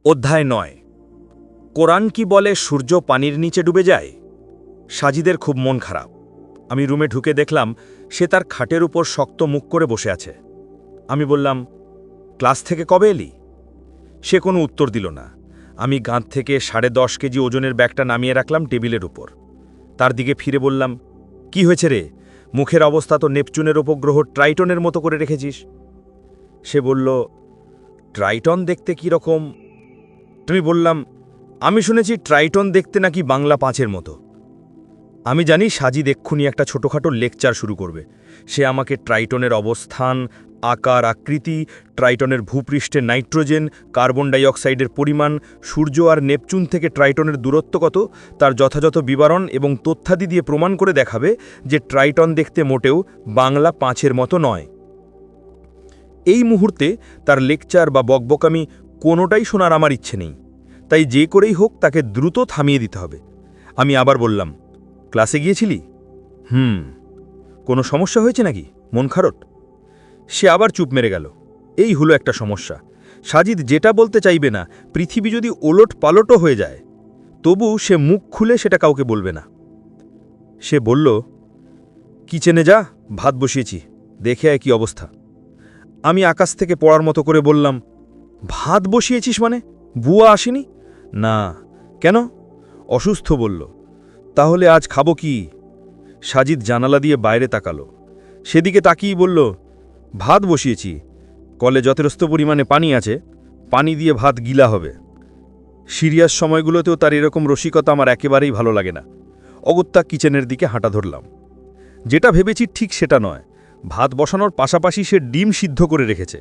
অধ্যায় ৯। কোরআন কি বলে সূর্য পানির নিচে ডুবে যায়? সাজিদের খুব মন খারাপ। আমি রুমে ঢুকে দেখলাম সে তার খাটের উপর শক্ত মুখ করে বসে আছে। আমি বললাম, ক্লাস থেকে কবে এলি? সে কোনো উত্তর দিল না। আমি গাঁত থেকে 10.5 কেজি ওজনের ব্যাগটা নামিয়ে রাখলাম টেবিলের উপর। তার দিকে ফিরে বললাম, কি হয়েছে রে? মুখের অবস্থা তো নেপচুনের উপগ্রহ ট্রাইটনের মতো করে রেখেছিস। সে বলল, ট্রাইটন দেখতে কি রকম? তুমি বললাম, আমি শুনেছি ট্রাইটন দেখতে নাকি বাংলা 5-এর মতো। আমি জানি সাজিদ এক্ষুনি একটা ছোটোখাটো লেকচার শুরু করবে। সে আমাকে ট্রাইটনের অবস্থান, আকার আকৃতি, ট্রাইটনের ভূপৃষ্ঠে নাইট্রোজেন, কার্বন ডাইঅক্সাইডের পরিমাণ, সূর্য আর নেপচুন থেকে ট্রাইটনের দূরত্ব কত, তার যথাযথ বিবরণ এবং তথ্যাদি দিয়ে প্রমাণ করে দেখাবে যে ট্রাইটন দেখতে মোটেও বাংলা 5-এর মতো নয়। এই মুহূর্তে তার লেকচার বা বকবকামি কোনোটাই শোনার আমার ইচ্ছে নেই। তাই যে করেই হোক তাকে দ্রুত থামিয়ে দিতে হবে। আমি আবার বললাম, ক্লাসে গিয়েছিলি? কোনো সমস্যা হয়েছে নাকি? মন খারাপ? সে আবার চুপ মেরে গেল। এই হলো একটা সমস্যা। সাজিদ যেটা বলতে চাইবে না, পৃথিবী যদি ওলট পালটও হয়ে যায়, তবু সে মুখ খুলে সেটা কাউকে বলবে না। সে বলল, কিচেনে যা, ভাত বসিয়েছি, দেখে আয় কি অবস্থা। আমি আকাশ থেকে পড়ার মতো করে বললাম, ভাত বসিয়েছিস মানে? বুয়া আসেনি? না। কেন? অসুস্থ বলল। তাহলে আজ খাবো কি? সাজিদ জানালা দিয়ে বাইরে তাকালো। সেদিকে তাকিয়েই বলল, ভাত বসিয়েছি, কলে যথেষ্ট পরিমাণে পানি আছে, পানি দিয়ে ভাত গিলা হবে। সিরিয়াস সময়গুলোতেও তার এরকম রসিকতা আমার একেবারেই ভালো লাগে না। অগত্যা কিচেনের দিকে হাঁটা ধরলাম। যেটা ভেবেছি ঠিক সেটা নয়। ভাত বসানোর পাশাপাশি সে ডিম সিদ্ধ করে রেখেছে।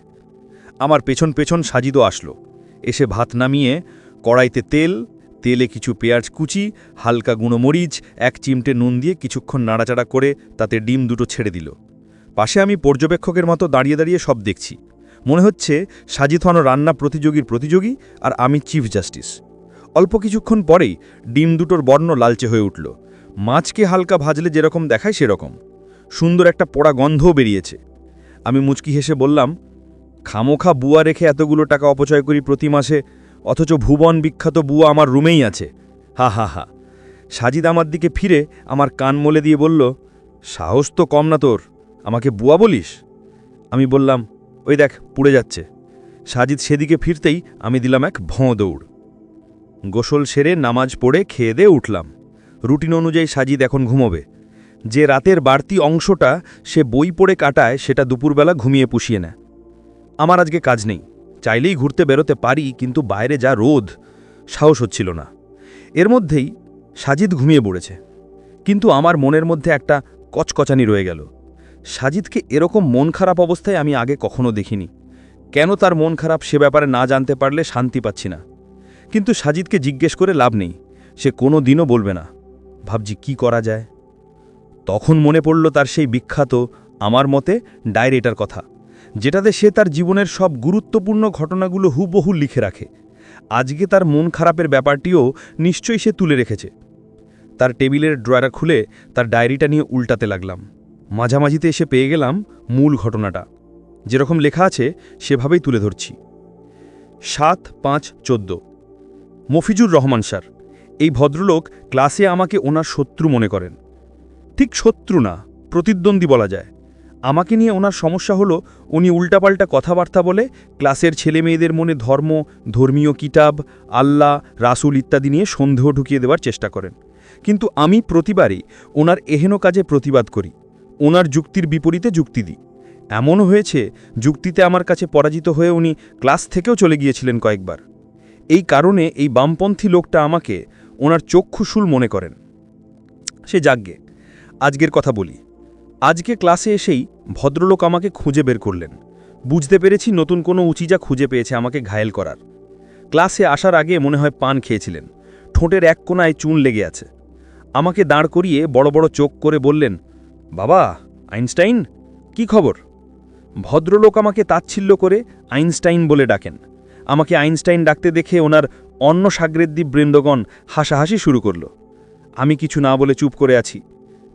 আমার পেছন পেছন সাজিদও আসলো। এসে ভাত নামিয়ে কড়াইতে তেলে কিছু পেঁয়াজ কুচি, হালকা গুঁড়ো মরিচ, 1 চিমটে নুন দিয়ে কিছুক্ষণ নাড়াচাড়া করে তাতে ডিম দুটো ছেড়ে দিল। পাশে আমি পর্যবেক্ষকের মতো দাঁড়িয়ে দাঁড়িয়ে সব দেখছি। মনে হচ্ছে সাজিদ হন রান্না প্রতিযোগী আর আমি চিফ জাস্টিস। অল্প কিছুক্ষণ পরেই ডিম দুটোর বর্ণ লালচে হয়ে উঠল। মাছকে হালকা ভাজলে যেরকম দেখায় সেরকম। সুন্দর একটা পোড়া গন্ধও বেরিয়েছে। আমি মুচকি হেসে বললাম, খামোখা বুয়া রেখে এতগুলো টাকা অপচয় করি প্রতি মাসে, অথচ ভুবন বিখ্যাত বুয়া আমার রুমেই আছে। হা হা হা। সাজিদ আমার দিকে ফিরে আমার কান মলে দিয়ে বলল, সাহস তো কম না তোর, আমাকে বুয়া বলিস? আমি বললাম, ওই দেখ পুড়ে যাচ্ছে। সাজিদ সেদিকে ফিরতেই আমি দিলাম এক ভোঁ দৌড়। গোসল সেরে নামাজ পড়ে খেয়ে দিয়ে উঠলাম। রুটিন অনুযায়ী সাজিদ এখন ঘুমোবে। যে রাতের বাড়তি অংশটা সে বই পড়ে কাটায় সেটা দুপুরবেলা ঘুমিয়ে পুষিয়ে নেয়। আমার আজকে কাজ নেই, চাইলেই ঘুরতে বেরোতে পারি, কিন্তু বাইরে যা রোদ, সাহস হচ্ছিল না। এর মধ্যেই সাজিদ ঘুমিয়ে পড়েছে। কিন্তু আমার মনের মধ্যে একটা কচকচানি রয়ে গেল। সাজিদকে এরকম মন খারাপ অবস্থায় আমি আগে কখনো দেখিনি। কেন তার মন খারাপ সে ব্যাপারে না জানতে পারলে শান্তি পাচ্ছি না। কিন্তু সাজিদকে জিজ্ঞেস করে লাভ নেই, সে কোনো দিনও বলবে না। ভাবছি কি করা যায়। তখন মনে পড়ল তার সেই বিখ্যাত আমার মতে ডায়েরিটার কথা, যেটাতে সে তার জীবনের সব গুরুত্বপূর্ণ ঘটনাগুলো হুবহু লিখে রাখে। আজকে তার মন খারাপের ব্যাপারটিও নিশ্চয়ই সে তুলে রেখেছে। তার টেবিলের ড্রয়ার খুলে তার ডায়েরিটা নিয়ে উল্টাতে লাগলাম। মাঝামাঝিতে এসে পেয়ে গেলাম মূল ঘটনাটা। যেরকম লেখা আছে সেভাবেই তুলে ধরছি। 7/5/14। মফিজুর রহমান স্যার, এই ভদ্রলোক ক্লাসে আমাকে ওনার শত্রু মনে করেন। ঠিক শত্রু না, প্রতিদ্বন্দ্বী বলা যায়। আমাকে নিয়ে ওনার সমস্যা হলো উনি উল্টাপাল্টা কথাবার্তা বলে ক্লাসের ছেলে মেয়েদের মনে ধর্ম, ধর্মীয় কিতাব, আল্লাহ, রাসূল ইত্যাদি নিয়ে সন্দেহ ঢুকিয়ে দেওয়ার চেষ্টা করেন। কিন্তু আমি প্রতিবারই ওনার এহেন কাজে প্রতিবাদ করি, ওনার যুক্তির বিপরীতে যুক্তি দিই। এমনও হয়েছে যুক্তিতে আমার কাছে পরাজিত হয়ে উনি ক্লাস থেকেও চলে গিয়েছিলেন কয়েকবার। এই কারণে এই বামপন্থী লোকটা আমাকে ওনার চক্ষুশূল মনে করেন। সে যাগ্গে, আজকের কথা বলি। আজকে ক্লাসে এসেই ভদ্রলোক আমাকে খুঁজে বের করলেন। বুঝতে পেরেছি নতুন কোনো উচিজা খুঁজে পেয়েছে আমাকে ঘায়েল করার। ক্লাসে আসার আগে মনে হয় পান খেয়েছিলেন। ঠোঁটের এক কোণায় চুন লেগে আছে। আমাকে দাঁড় করিয়ে বড় বড় চোখ করে বললেন, বাবা আইনস্টাইন, কি খবর? ভদ্রলোক আমাকে তাচ্ছিল্য করে আইনস্টাইন বলে ডাকেন। আমাকে আইনস্টাইন ডাকতে দেখে ওনার অন্য সাগরেদ্বী বৃন্দগণ হাসাহাসি শুরু করল। আমি কিছু না বলে চুপ করে আছি।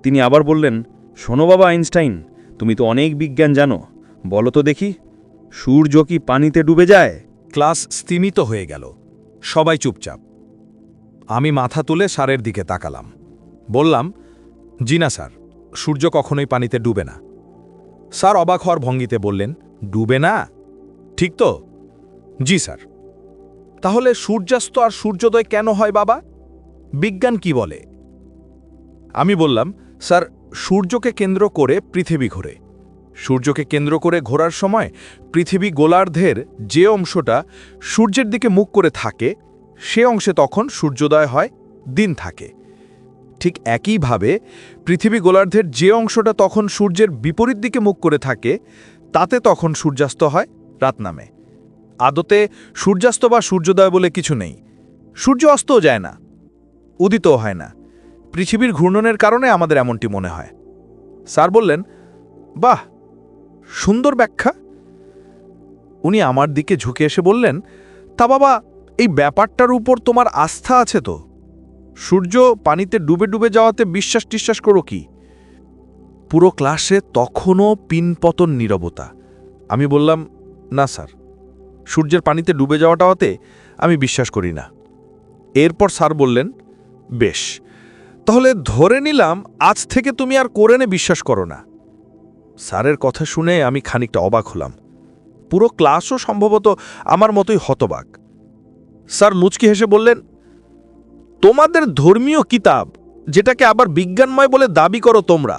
তিনি আবার বললেন, শোনো বাবা আইনস্টাইন, তুমি তো অনেক বিজ্ঞান জানো, বলো তো দেখি, সূর্য কি পানিতে ডুবে যায়? ক্লাস স্তিমিত হয়ে গেল। সবাই চুপচাপ। আমি মাথা তুলে স্যারের দিকে তাকালাম। বললাম, জি না স্যার, সূর্য কখনোই পানিতে ডুবে না। স্যার অবাক হওয়ার ভঙ্গিতে বললেন, ডুবে না? ঠিক তো? জি স্যার। তাহলে সূর্যাস্ত আর সূর্যোদয় কেন হয় বাবা? বিজ্ঞান কি বলে? আমি বললাম, স্যার, সূর্যকে কেন্দ্র করে পৃথিবী ঘোরে। সূর্যকে কেন্দ্র করে ঘোরার সময় পৃথিবী গোলার্ধের যে অংশটা সূর্যের দিকে মুখ করে থাকে সে অংশে তখন সূর্যোদয় হয়, দিন থাকে। ঠিক একইভাবে পৃথিবী গোলার্ধের যে অংশটা তখন সূর্যের বিপরীত দিকে মুখ করে থাকে তাতে তখন সূর্যাস্ত হয়, রাত নামে। আদতে সূর্যাস্ত বা সূর্যোদয় বলে কিছু নেই। সূর্য অস্তও যায় না, উদিতও হয় না। পৃথিবীর ঘূর্ণনের কারণে আমাদের এমনটি মনে হয়। স্যার বললেন, বাহ, সুন্দর ব্যাখ্যা। উনি আমার দিকে ঝুঁকে এসে বললেন, তা বাবা, এই ব্যাপারটার উপর তোমার আস্থা আছে তো? সূর্য পানিতে ডুবে ডুবে যাওয়াতে বিশ্বাস করো কি? পুরো ক্লাসে তখনও পিনপতন নীরবতা। আমি বললাম, না স্যার, সূর্যের পানিতে ডুবে যাওয়াটাতে আমি বিশ্বাস করি না। এরপর স্যার বললেন, বেশ, তাহলে ধরে নিলাম আজ থেকে তুমি আর কোরআনে বিশ্বাস করো না। স্যারের কথা শুনে আমি খানিকটা অবাক হলাম। পুরো ক্লাসও সম্ভবত আমার মতোই হতবাক। স্যার মুচকি হেসে বললেন, তোমাদের ধর্মীয় কিতাব, যেটাকে আবার বিজ্ঞানময় বলে দাবি করো তোমরা,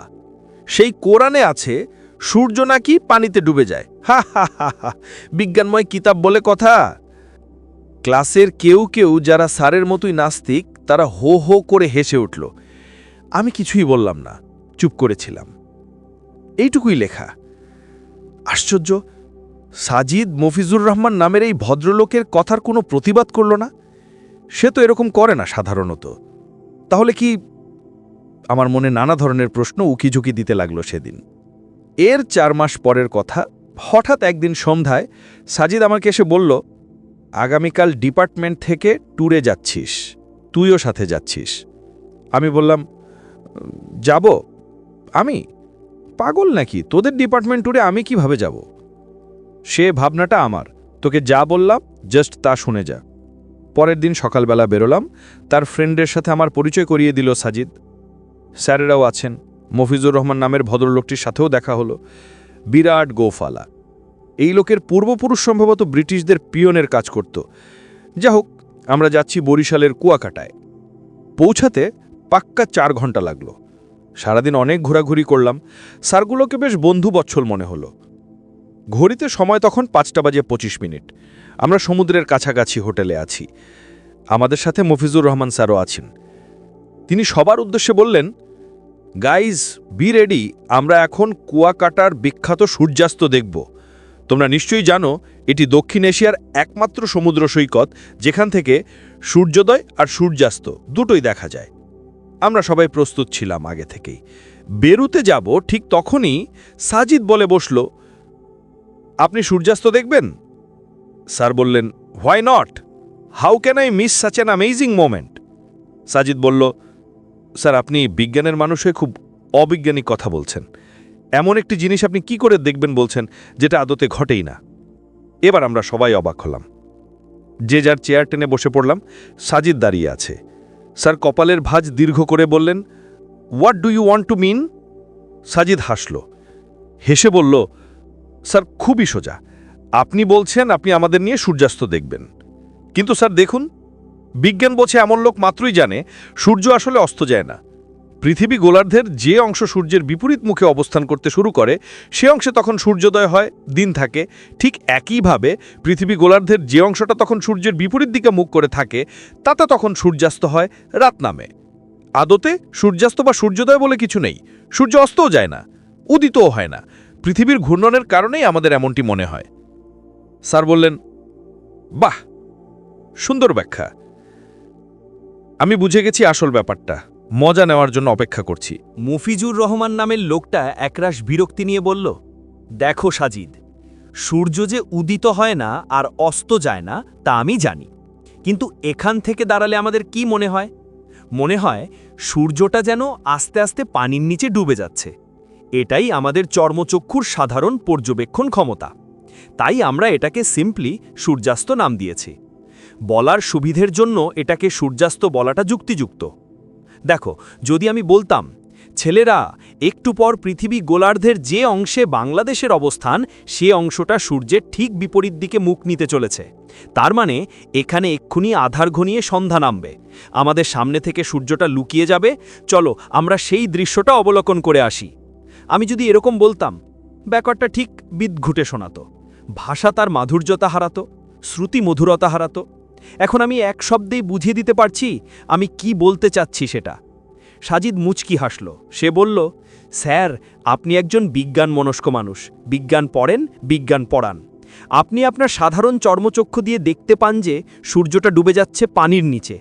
সেই কোরআনে আছে সূর্য নাকি পানিতে ডুবে যায়। হা হা হা হা, বিজ্ঞানময় কিতাব বলে কথা। ক্লাসের কেউ কেউ যারা স্যারের মতোই নাস্তিক তারা হো হো করে হেসে উঠল। আমি কিছুই বললাম না, চুপ করেছিলাম। এইটুকুই লেখা। আশ্চর্য, সাজিদ মফিজুর রহমান নামের এই ভদ্রলোকের কথার কোনো প্রতিবাদ করল না। সে তো এরকম করে না সাধারণত। তাহলে কি? আমার মনে নানা ধরনের প্রশ্ন উকিঝুঁকি দিতে লাগলো সেদিন। এর 4 মাস পরের কথা, হঠাৎ একদিন সন্ধ্যায় সাজিদ আমাকে এসে বলল, আগামীকাল ডিপার্টমেন্ট থেকে ট্যুরে যাচ্ছিস, তুইও সাথে যাচ্ছিস। আমি বললাম, যাব? আমি পাগল নাকি? তোদের ডিপার্টমেন্ট ট্যুরে আমি কিভাবে যাব? সে ভাবনাটা আমার। তোকে যা বললাম জাস্ট তা শুনে যা। পরের দিন সকালবেলা বেরোলাম। তার ফ্রেন্ডের সাথে আমার পরিচয় করিয়ে দিল সাজিদ। স্যারেরাও আছেন। মফিজুর রহমান নামের ভদ্রলোকটির সাথেও দেখা হলো। বিরাট গোফালা। এই লোকের পূর্বপুরুষ সম্ভবত ব্রিটিশদের পিয়নের কাজ করত। যা হোক, আমরা যাচ্ছি বরিশালের কুয়াকাটায়। পৌঁছাতে পাক্কা 4 ঘন্টা লাগলো। সারাদিন অনেক ঘোরাঘুরি করলাম। স্যারগুলোকে বেশ বন্ধুবৎসল মনে হলো। ঘড়িতে সময় তখন 5:25। আমরা সমুদ্রের কাছাকাছি হোটেলে আছি। আমাদের সাথে মফিজুর রহমান স্যারও আছেন। তিনি সবার উদ্দেশ্যে বললেন, গাইজ বি রেডি, আমরা এখন কুয়াকাটার বিখ্যাত সূর্যাস্ত দেখব। তোমরা নিশ্চয়ই জানো এটি দক্ষিণ এশিয়ার একমাত্র সমুদ্র সৈকত যেখান থেকে সূর্যোদয় আর সূর্যাস্ত দুটোই দেখা যায়। আমরা সবাই প্রস্তুত ছিলাম আগে থেকেই। বেরুতে যাব ঠিক তখনই সাজিদ বলে বসল, আপনি সূর্যাস্ত দেখবেন? স্যার বললেন, why not, how can I miss such an amazing moment? Sajid বলল, স্যার, আপনি বিজ্ঞানের মানুষ হয়ে খুব অবৈজ্ঞানিক কথা বলছেন। এমন একটি জিনিস আপনি কি করে দেখবেন বলছেন যেটা আদতে ঘটেই না। এবার আমরা সবাই অবাক হলাম। যে যার চেয়ার টেনে বসে পড়লাম। সাজিদ দাঁড়িয়ে আছে। স্যার কপালের ভাঁজ দীর্ঘ করে বললেন, what do you want to mean? Sajid হাসল, হেসে বলল, স্যার খুবই সোজা। আপনি বলছেন আপনি আমাদের নিয়ে সূর্যাস্ত দেখবেন, কিন্তু স্যার দেখুন, বিজ্ঞান বোঝে এমন লোক মাত্রই জানে সূর্য আসলে অস্ত যায় না। পৃথিবী গোলার্ধের যে অংশ সূর্যের বিপরীত মুখে অবস্থান করতে শুরু করে সে অংশে তখন সূর্যোদয় হয়, দিন থাকে। ঠিক একইভাবে পৃথিবী গোলার্ধের যে অংশটা তখন সূর্যের বিপরীত দিকে মুখ করে থাকে তাতে তখন সূর্যাস্ত হয়, রাত নামে। আদতে সূর্যাস্ত বা সূর্যোদয় বলে কিছু নেই। সূর্য অস্তও যায় না, উদিতও হয় না। পৃথিবীর ঘূর্ণনের কারণেই আমাদের এমনটি মনে হয়। স্যার বললেন, বাহ, সুন্দর ব্যাখ্যা। আমি বুঝে গেছি আসল ব্যাপারটা। মজা নেওয়ার জন্য অপেক্ষা করছি। মফিজুর রহমান নামের লোকটা একরাশ বিরক্তি নিয়ে বলল, দেখো সাজিদ, সূর্য যে উদিত হয় না আর অস্ত যায় না তা আমি জানি, কিন্তু এখান থেকে দাঁড়ালে আমাদের কি মনে হয়? মনে হয় সূর্যটা যেন আস্তে আস্তে পানির নিচে ডুবে যাচ্ছে। এটাই আমাদের চর্মচক্ষুর সাধারণ পর্যবেক্ষণ ক্ষমতা। তাই আমরা এটাকে সিম্পলি সূর্যাস্ত নাম দিয়েছি। বলার সুবিধের জন্য এটাকে সূর্যাস্ত বলাটা যুক্তিযুক্ত। দেখো, যদি আমি বলতাম, ছেলেরা, একটু পর পৃথিবী গোলার্ধের যে অংশে বাংলাদেশের অবস্থান সে অংশটা সূর্যের ঠিক বিপরীত দিকে মুখ নিতে চলেছে, তার মানে এখানে এক্ষুনি আধার ঘনিয়ে সন্ধ্যা নামবে, আমাদের সামনে থেকে সূর্যটা লুকিয়ে যাবে, চলো আমরা সেই দৃশ্যটা অবলোকন করে আসি। আমি যদি এরকম বলতাম, ব্যাপারটা ঠিক বিদঘুটে শোনাতো, ভাষা তার মাধুর্যতা হারাতো, শ্রুতি মধুরতা হারাতো। এখন আমি এক শব্দেই বুঝিয়ে দিতে পারছি আমি কি বলতে চাচ্ছি সেটা। সাজিদ মুচকি হাসল। সে বলল, স্যার, আপনি একজন বিজ্ঞান মনস্ক মানুষ, বিজ্ঞান পড়েন, বিজ্ঞান পড়ান। আপনি আপনার সাধারণ চর্মচক্ষু দিয়ে দেখতে পান যে সূর্যটা ডুবে যাচ্ছে পানির নিচে।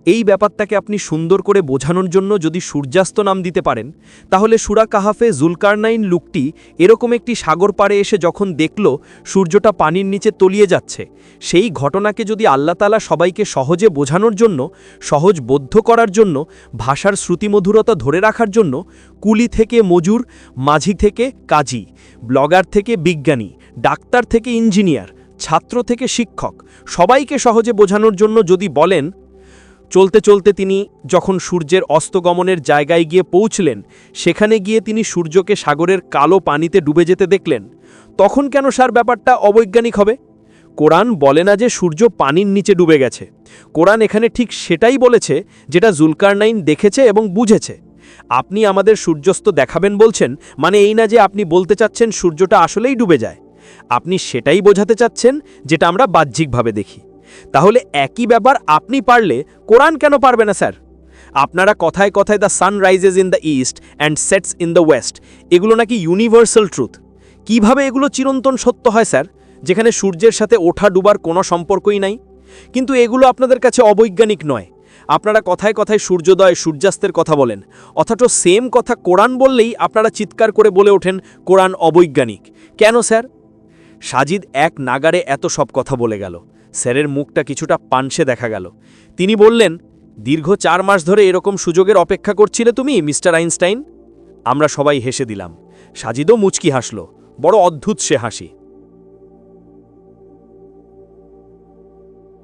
এই ব্যাপারটাকে আপনি সুন্দর করে বোঝানোর জন্য যদি সূর্যাস্ত নাম দিতে পারেন, তাহলে সূরা কাহাফে জুলকারনাইন লোকটি এরকম একটি সাগর পাড়ে এসে যখন দেখল সূর্যটা পানির নিচে তলিয়ে যাচ্ছে, সেই ঘটনাকে যদি আল্লাহ তাআলা সবাইকে সহজে বোঝানোর জন্য, সহজবোধ্য করার জন্য, ভাষার শ্রুতিমধুরতা ধরে রাখার জন্য, কুলি থেকে মজুর, মাঝি থেকে কাজী, ব্লগার থেকে বিজ্ঞানী, ডাক্তার থেকে ইঞ্জিনিয়ার, ছাত্র থেকে শিক্ষক, সবাইকে সহজে বোঝানোর জন্য যদি বলেন, চলতে চলতে তিনি যখন সূর্যের অস্তগমনের জায়গায় গিয়ে পৌঁছলেন, সেখানে গিয়ে তিনি সূর্যকে সাগরের কালো পানিতে ডুবে যেতে দেখলেন, তখন কেন স্যার ব্যাপারটা অবৈজ্ঞানিক হবে? কোরআন বলে না যে সূর্য পানির নিচে ডুবে গেছে। কোরআন এখানে ঠিক সেটাই বলেছে যেটা জুলকারনাইন দেখেছে এবং বুঝেছে। আপনি আমাদের সূর্যাস্ত দেখাবেন বলছেন, মানে এই না যে আপনি বলতে চাচ্ছেন সূর্যটা আসলেই ডুবে যায়। আপনি সেটাই বোঝাতে চাচ্ছেন যেটা আমরা বাহ্যিকভাবে দেখি। তাহলে একই ব্যাপার আপনি পারলে কোরআন কেন পারবে না স্যার? আপনারা কথায় কথায় the sun rises in the east and sets in the West, এগুলো নাকি ইউনিভার্সাল ট্রুথ। কিভাবে এগুলো চিরন্তন সত্য হয় স্যার, যেখানে সূর্যের সাথে ওঠা ডুবার কোনো সম্পর্কই নাই? কিন্তু এগুলো আপনাদের কাছে অবৈজ্ঞানিক নয়। আপনারা কথায় কথায় সূর্যোদয় সূর্যাস্তের কথা বলেন, অথচ সেম কথা কোরআন বললেই আপনারা চিৎকার করে বলে ওঠেন কোরআন অবৈজ্ঞানিক। কেন স্যার? সাজিদ এক নাগারে এত সব কথা বলে গেল। স্যারের মুখটা কিছুটা পানসে দেখা গেল। তিনি বললেন, দীর্ঘ 4 মাস ধরে এরকম সুযোগের অপেক্ষা করছিলে তুমি, মিস্টার আইনস্টাইন? আমরা সবাই হেসে দিলাম। সাজিদও মুচকি হাসল, বড় অদ্ভুত সে হাসি।